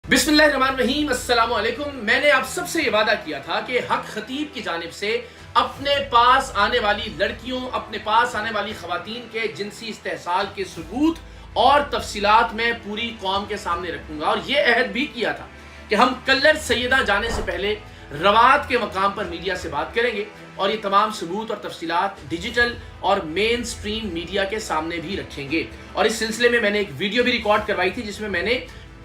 बिस्मिल्लाहिर्रहमानिर्रहीम, अस्सलाम वालेकुम। मैंने आप सबसे ये वादा किया था कि हक खतीब की जानिब से अपने पास आने वाली लड़कियों, अपने पास आने वाली खवातीन के जिनसी इस्तेहसाल के सबूत और तफसीलात मैं पूरी कौम के सामने रखूंगा। और ये अहद भी किया था कि हम कलर सैयदा जाने से पहले रवात के मकाम पर मीडिया से बात करेंगे और ये तमाम सबूत और तफसीलात डिजिटल और मेन स्ट्रीम मीडिया के सामने भी रखेंगे। और इस सिलसिले में मैंने एक वीडियो भी रिकॉर्ड करवाई थी जिसमें मैंने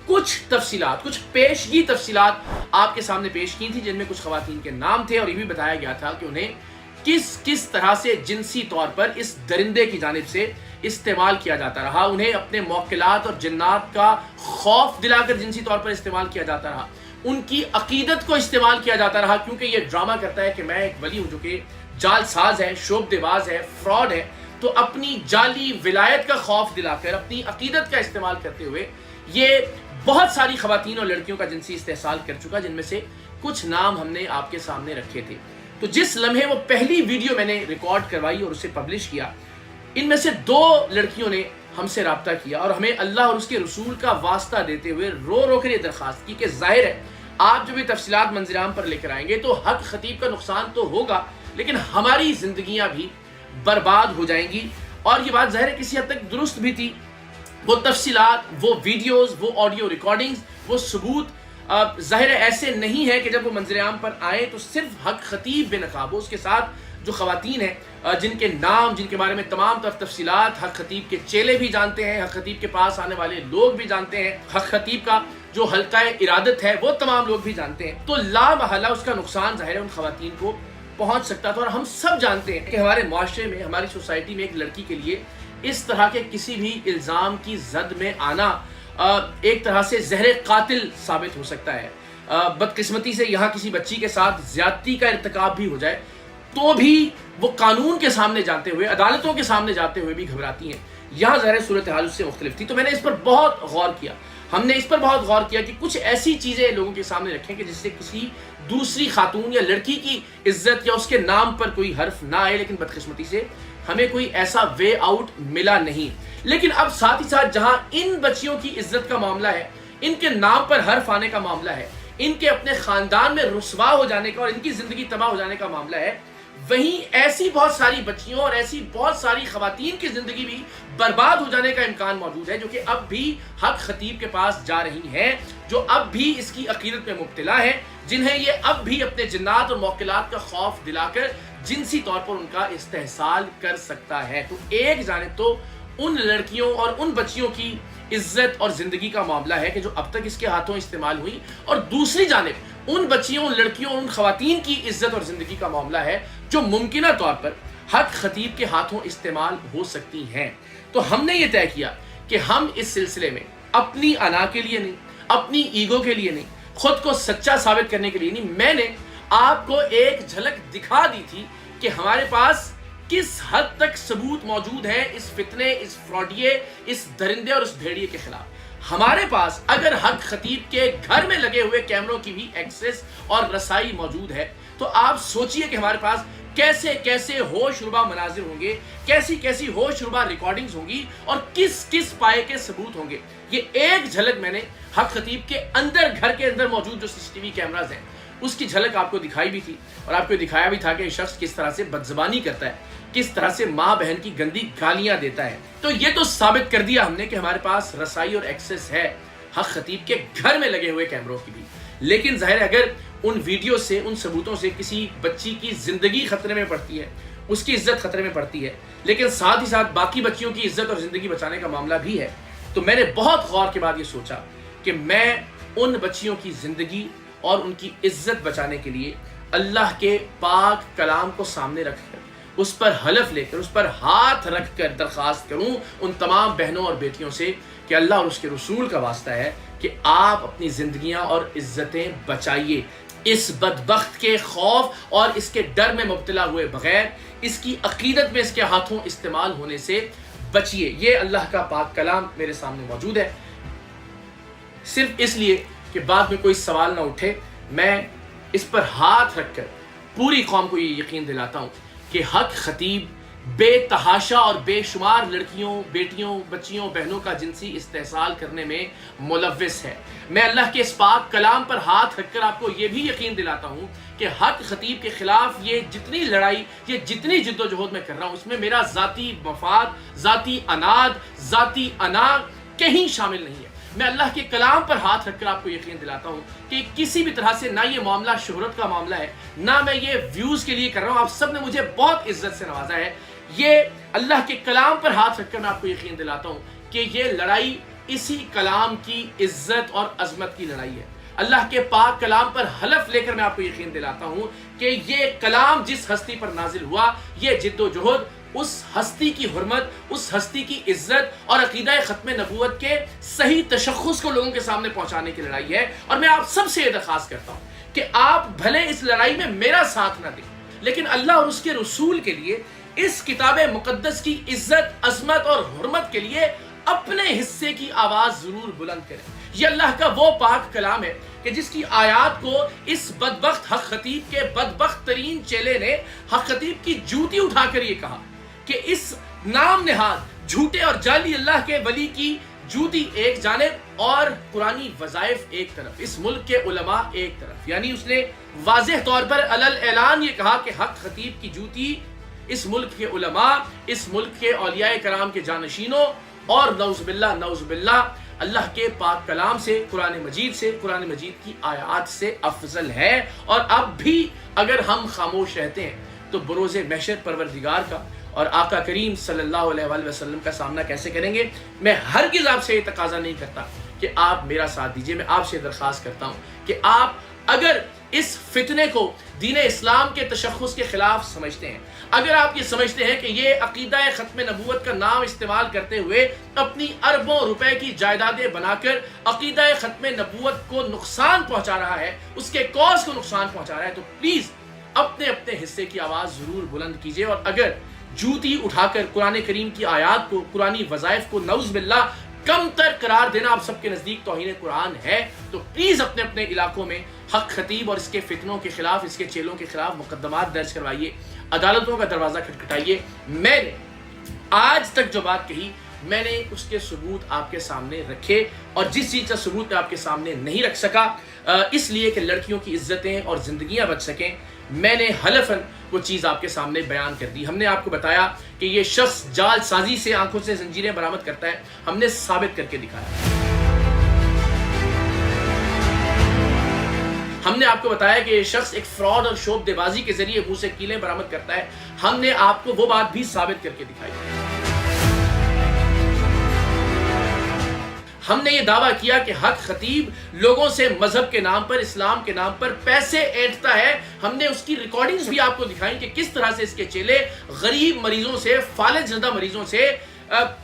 कुछ तफसीलात, कुछ पेशगी तफसीलात आपके सामने पेश की थी, जिनमें कुछ खवातीन के नाम थे और ये भी बताया गया था कि उन्हें किस किस तरह से जिनसी तौर पर इस दरिंदे की जानिब से इस्तेमाल किया जाता रहा। उन्हें अपने मौकिलात और जिन्नात का खौफ दिलाकर जिनसी तौर पर इस्तेमाल किया जाता रहा। उनकी अकीदत को इस्तेमाल किया जाता रहा, क्योंकि ये ड्रामा करता है कि मैं एक वली हूं जो कि जालसाज है, शोबदेबाज है, फ्रॉड है। तो अपनी जाली विलायत का खौफ दिलाकर अपनी अकीदत का इस्तेमाल करते हुए ये बहुत सारी खवातीन और लड़कियों का जिनसी इस्तेहसाल कर चुका, जिनमें से कुछ नाम हमने आपके सामने रखे थे। तो जिस लम्हे वो पहली वीडियो मैंने रिकॉर्ड करवाई और उसे पब्लिश किया, इनमें से 2 लड़कियों ने हमसे रब्ता किया और हमें अल्लाह और उसके रसूल का वास्ता देते हुए रो रो कर ये दरख्वास्त की कि जाहिर है आप जो भी तफसीलात मंजराम पर लेकर आएंगे तो हक खतीब का नुकसान तो होगा, लेकिन हमारी जिंदगियां भी बर्बाद हो जाएंगी। और ये बात जाहिर है किसी हद तक दुरुस्त भी थी। वो तफसीलात, वो वीडियोस, वो ऑडियो रिकॉर्डिंग्स, वो सबूत ज़ाहिर है ऐसे नहीं है कि जब वो मंजर-ए-आम पर आए तो सिर्फ हक खतीब बेनकाब हो, उसके साथ जो खवातीन हैं जिनके नाम, जिनके बारे में तमाम तफसीलात हक खतीब के चेले भी जानते हैं, हक खतीब के पास आने वाले लोग भी जानते हैं, हक खतीब का जो हल्का इरादत है वो तमाम लोग भी जानते हैं। तो ला महला उसका नुकसान ज़ाहिर है उन खवातीन को पहुँच सकता था। और हम सब जानते हैं कि हमारे माशरे में, हमारी सोसाइटी में एक लड़की के लिए इस तरह के किसी भी इल्ज़ाम की जद में आना एक तरह से ज़हर कातिल साबित हो सकता है। बदकिस्मती से यहाँ किसी बच्ची के साथ ज़्यादती का इर्तिकाब भी हो जाए तो भी वो कानून के सामने जाते हुए, अदालतों के सामने जाते हुए भी घबराती हैं। यहाँ ज़ाहिर सूरत हाल उससे मुख्तलिफ थी। तो मैंने इस पर बहुत गौर किया, हमने इस पर बहुत गौर किया कि कुछ ऐसी चीज़ें लोगों के सामने रखें कि जिससे किसी दूसरी खातून या लड़की की इज्जत या उसके नाम पर कोई हर्फ ना आए, लेकिन बदकिस्मती से हमें कोई ऐसा वे आउट मिला नहीं। लेकिन अब साथ ही साथ जहां इन बच्चियों की इज्जत का मामला है, इनके नाम पर हर्फ आने का मामला है, इनके अपने खानदान में रुसवा हो जाने का और इनकी जिंदगी तबाह हो जाने का मामला है, वहीं ऐसी बहुत सारी बच्चियों और ऐसी बहुत सारी खवातीन की जिंदगी भी बर्बाद हो जाने का इम्कान मौजूद है, जो कि अब भी हक खतीब के पास जा रही हैं, जो अब भी इसकी अकीदत में मुब्तला है, जिन्हें ये अब भी अपने जिन्नात और मौकिलात का खौफ दिलाकर जिनसी तौर पर उनका इस्तेहसाल कर सकता है। तो एक जानिब तो उन लड़कियों और उन बच्चियों की इज्जत और जिंदगी का मामला है कि जो अब तक इसके हाथों इस्तेमाल हुई, और दूसरी जानिब उन बच्चियों, उन लड़कियों, उन खवातीन की इज्जत और जिंदगी का मामला है जो मुमकिना तौर पर हक खतीब के हाथों इस्तेमाल हो सकती हैं। तो हमने ये तय किया कि हम इस सिलसिले में अपनी अना के लिए नहीं, अपनी ईगो के लिए नहीं, खुद को सच्चा साबित करने के लिए नहीं, मैंने आपको एक झलक दिखा दी थी कि हमारे पास किस हद तक सबूत मौजूद है इस फितने, इस फ्रॉडिये, इस दरिंदे और इस भेड़िए के खिलाफ। हमारे पास अगर हक खतीब के घर में लगे हुए कैमरों की भी एक्सेस और रसाई मौजूद है, तो आप सोचिए कि हमारे पास कैसे कैसे होशरुबा मनाजिर होंगे, कैसी कैसी होशरुबा रिकॉर्डिंग्स होंगी और किस किस पाए के सबूत होंगे। ये एक झलक मैंने हक खतीब के अंदर, घर के अंदर मौजूद जो सीसीटीवी कैमराज हैं, उसकी झलक आपको दिखाई भी थी और आपको दिखाया भी था कि शख्स किस तरह से बदज़बानी करता है, किस तरह से माँ बहन की गंदी गालियां देता है। तो ये तो साबित कर दिया हमने कि हमारे पास रसाई और एक्सेस है हक खतीब के घर में लगे हुए कैमरों की भी। लेकिन जाहिर है अगर उन वीडियो से, उन सबूतों से किसी बच्ची की जिंदगी खतरे में पड़ती है, उसकी इज्जत खतरे में पड़ती है, लेकिन साथ ही साथ बाकी बच्चियों की इज्जत और जिंदगी बचाने का मामला भी है, तो मैंने बहुत गौर के बाद ये सोचा कि मैं उन बच्चियों की जिंदगी और उनकी इज्जत बचाने के लिए अल्लाह के पाक कलाम को सामने रखकर, उस पर हलफ लेकर, उस पर हाथ रखकर दरख्वास्त करूं उन तमाम बहनों और बेटियों से कि अल्लाह और उसके रसूल का वास्ता है कि आप अपनी जिंदगियां और इज्जतें बचाइए। इस बदबख्त के खौफ और इसके डर में मुब्तला हुए बगैर इसकी अकीदत में इसके हाथों इस्तेमाल होने से बचिए। ये अल्लाह का पाक कलाम मेरे सामने मौजूद है। सिर्फ इसलिए कि बाद में कोई सवाल ना उठे, मैं इस पर हाथ रखकर पूरी कौम को ये यकीन दिलाता हूँ कि हक खतीब بے تحاشا اور بے شمار لڑکیوں، بیٹیوں، بچیوں، بہنوں کا جنسی استحصال کرنے میں ملوث ہے۔ میں اللہ کے اس پاک کلام پر ہاتھ رکھ کر آپ کو یہ بھی یقین دلاتا ہوں کہ حق خطیب کے خلاف یہ جتنی لڑائی، یہ جتنی جد و جہد میں کر رہا ہوں، اس میں میرا ذاتی مفاد، ذاتی اناد، ذاتی انا کہیں شامل نہیں ہے۔ میں اللہ کے کلام پر ہاتھ رکھ کر آپ کو یقین دلاتا ہوں کہ کسی بھی طرح سے نہ یہ معاملہ شہرت کا معاملہ ہے، نہ میں یہ ویوز کے لیے کر رہا ہوں۔ آپ سب نے مجھے بہت عزت سے نوازا ہے۔ یہ اللہ کے کلام پر ہاتھ رکھ کر میں آپ کو یقین دلاتا ہوں کہ یہ لڑائی اسی کلام کی عزت اور عظمت کی لڑائی ہے۔ اللہ کے پاک کلام پر حلف لے کر میں آپ کو یقین دلاتا ہوں کہ یہ کلام جس ہستی پر نازل ہوا، یہ جد و جہد اس ہستی کی حرمت، اس ہستی کی عزت اور عقیدہ ختم نبوت کے صحیح تشخص کو لوگوں کے سامنے پہنچانے کی لڑائی ہے۔ اور میں آپ سب سے یہ درخواست کرتا ہوں کہ آپ بھلے اس لڑائی میں میرا ساتھ نہ دیں، لیکن اللہ اور اس کے رسول کے لیے، اس کتاب مقدس کی عزت، عظمت اور حرمت کے لیے اپنے حصے کی آواز ضرور بلند کریں۔ یہ اللہ کا وہ پاک کلام ہے کہ جس کی آیات کو اس بدبخت حق خطیب کے بدبخت ترین چیلے نے حق خطیب کی جوتی اٹھا کر یہ کہا کہ اس نام نہاد جھوٹے اور جعلی اللہ کے ولی کی جوتی ایک جانب اور قرآنی وظائف ایک طرف، اس ملک کے علماء ایک طرف۔ یعنی اس نے واضح طور پر علل اعلان یہ کہا کہ حق خطیب کی جوتی اس ملک کے علماء، اس ملک کے اولیاء کرام کے جانشینوں اور نعوذ باللہ اللہ کے پاک کلام سے، قرآن مجید سے، قرآن مجید کی آیات سے افضل ہے۔ اور اب بھی اگر ہم خاموش رہتے ہیں تو بروز محشر پروردگار کا اور آقا کریم صلی اللہ علیہ وآلہ وسلم کا سامنا کیسے کریں گے؟ میں ہرگز آپ سے یہ تقاضا نہیں کرتا کہ آپ میرا ساتھ دیجئے، میں آپ سے درخواست کرتا ہوں کہ آپ اگر اس فتنے کو دین اسلام کے تشخص کے خلاف سمجھتے ہیں، اگر آپ یہ سمجھتے ہیں کہ یہ عقیدہ ختم نبوت کا نام استعمال کرتے ہوئے اپنی اربوں روپے کی جائیدادیں بنا کر عقیدہ ختم نبوت کو نقصان پہنچا رہا ہے، اس کے کاز کو نقصان پہنچا رہا ہے، تو پلیز اپنے اپنے حصے کی آواز ضرور بلند کیجئے۔ اور اگر جوتی اٹھا کر قرآن کریم کی آیات کو، قرآنی وظائف کو نعوذ باللہ کم تر قرار دینا آپ سب کے نزدیک توہین قرآن ہے، تو پلیز اپنے اپنے علاقوں میں حق خطیب اور اس کے فتنوں کے خلاف، اس کے چیلوں کے خلاف مقدمات درج کروائیے، عدالتوں کا دروازہ کھٹکھٹائیے۔ میں نے آج تک جو بات کہی، میں نے اس کے ثبوت آپ کے سامنے رکھے، اور جس چیز کا ثبوت میں آپ کے سامنے نہیں رکھ سکا، اس لیے کہ لڑکیوں کی عزتیں اور زندگیاں بچ سکیں، میں نے حلفاً وہ چیز آپ کے سامنے بیان کر دی۔ ہم نے آپ کو بتایا کہ یہ شخص جال سازی سے آنکھوں سے زنجیریں برآمد کرتا ہے، ہم نے ثابت کر کے دکھایا۔ ہم نے آپ کو بتایا کہ یہ شخص ایک فراڈ اور شعبدے بازی کے ذریعے منہ سے کیلیں برآمد کرتا ہے، ہم نے آپ کو وہ بات بھی ثابت کر کے دکھائی۔ ہم نے یہ دعویٰ کیا کہ حق خطیب لوگوں سے مذہب کے نام پر، اسلام کے نام پر پیسے اینٹھتا ہے۔ ہم نے اس کی ریکارڈنگز بھی آپ کو دکھائیں کہ کس طرح سے اس کے چیلے غریب مریضوں سے، فالج زدہ مریضوں سے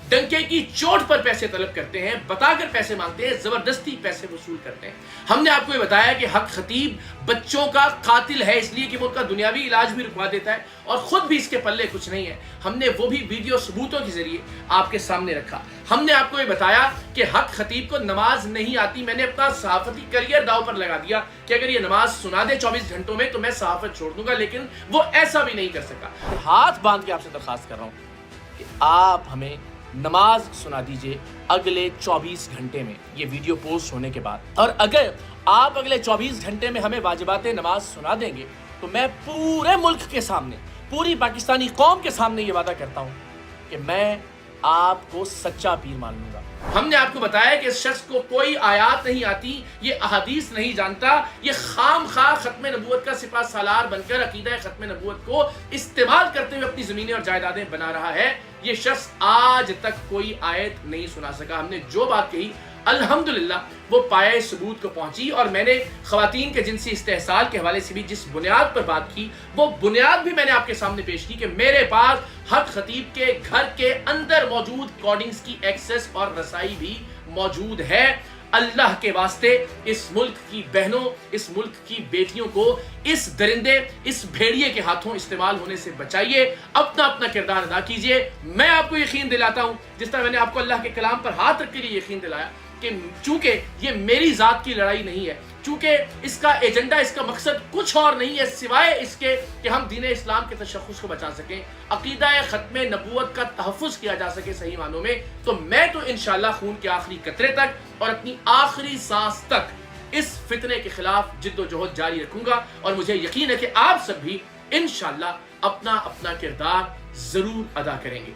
ڈنکے کی چوٹ پر پیسے طلب کرتے ہیں، بتا کر پیسے مانگتے ہیں، زبردستی پیسے وصول کرتے ہیں۔ ہم نے آپ کو یہ بتایا کہ حق خطیب بچوں کا قاتل ہے، اس لیے کہ وہ ان کا دنیاوی علاج بھی رکوا دیتا ہے اور خود بھی اس کے پلے کچھ نہیں ہے۔ ہم نے وہ بھی ویڈیو ثبوتوں کے ذریعے آپ کے سامنے رکھا۔ ہم نے آپ کو یہ بتایا کہ حق خطیب کو نماز نہیں آتی، میں نے اپنا صحافتی کریئر داؤ پر لگا دیا کہ اگر یہ نماز سنا دے 24 گھنٹوں میں تو میں صحافت چھوڑ دوں گا، لیکن وہ ایسا بھی نہیں کر سکا۔ ہاتھ باندھ کے آپ سے درخواست کر رہا ہوں کہ آپ ہمیں نماز سنا دیجئے اگلے 24 گھنٹے میں، یہ ویڈیو پوسٹ ہونے کے بعد۔ اور اگر آپ اگلے 24 گھنٹے میں ہمیں واجبات نماز سنا دیں گے تو میں پورے ملک کے سامنے، پوری پاکستانی قوم کے سامنے یہ وعدہ کرتا ہوں کہ میں آپ کو سچا پیر مان لوں گا۔ ہم نے آپ کو بتایا کہ اس شخص کو کوئی آیات نہیں آتی، یہ احادیث نہیں جانتا، یہ خام خواہ ختم نبوت کا سپاہ سالار بن کر عقیدہ ختم نبوت کو استعمال کرتے ہوئے اپنی زمینیں اور جائیدادیں بنا رہا ہے۔ یہ شخص آج تک کوئی آیت نہیں سنا سکا۔ ہم نے جو بات کہی الحمدللہ وہ پائے ثبوت کو پہنچی، اور میں نے خواتین کے جنسی استحصال کے حوالے سے بھی جس بنیاد پر بات کی، وہ بنیاد بھی میں نے آپ کے سامنے پیش کی کہ میرے پاس حق خطیب کے گھر کے اندر موجود ریکارڈنگز کی ایکسس اور رسائی بھی موجود ہے۔ اللہ کے واسطے اس ملک کی بہنوں، اس ملک کی بیٹیوں کو اس درندے، اس بھیڑیے کے ہاتھوں استعمال ہونے سے بچائیے، اپنا اپنا کردار ادا کیجئے۔ میں آپ کو یقین دلاتا ہوں، جس طرح میں نے آپ کو اللہ کے کلام پر ہاتھ رکھ کے یقین دلایا کہ چونکہ یہ میری ذات کی لڑائی نہیں ہے، چونکہ اس کا ایجنڈا، اس کا مقصد کچھ اور نہیں ہے سوائے اس کے کہ ہم دین اسلام کے تشخص کو بچا سکیں، عقیدہ ختم نبوت کا تحفظ کیا جا سکے صحیح معنوں میں. تو میں تو انشاءاللہ خون کے آخری قطرے تک اور اپنی آخری سانس تک اس فتنے کے خلاف جد و جہد جاری رکھوں گا، اور مجھے یقین ہے کہ آپ سب بھی انشاءاللہ اپنا اپنا کردار ضرور ادا کریں گے.